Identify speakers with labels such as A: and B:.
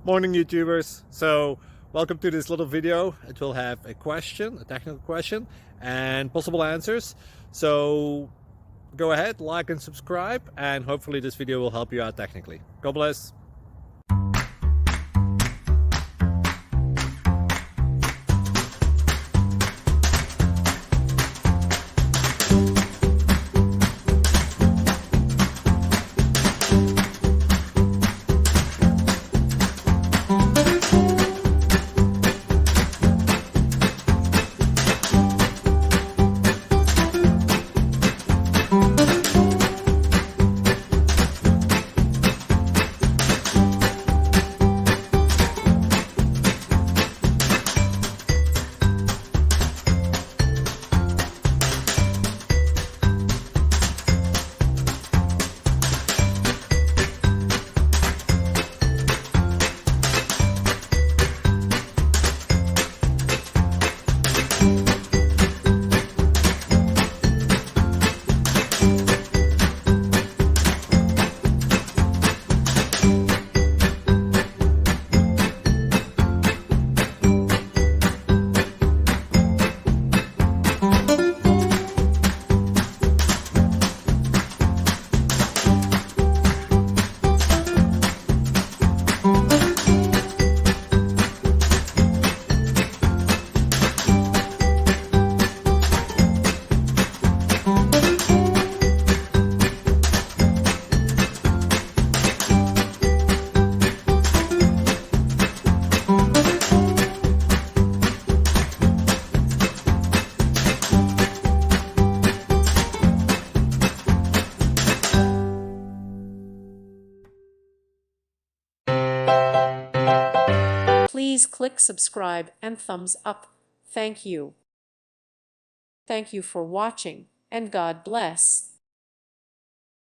A: Morning YouTubers. So welcome to this little video. It will have a question, a technical question, and possible answers. So go ahead, like and subscribe, and hopefully this video will help you out technically. God bless.
B: Please click subscribe and thumbs up. Thank you. Thank you for watching, and God bless.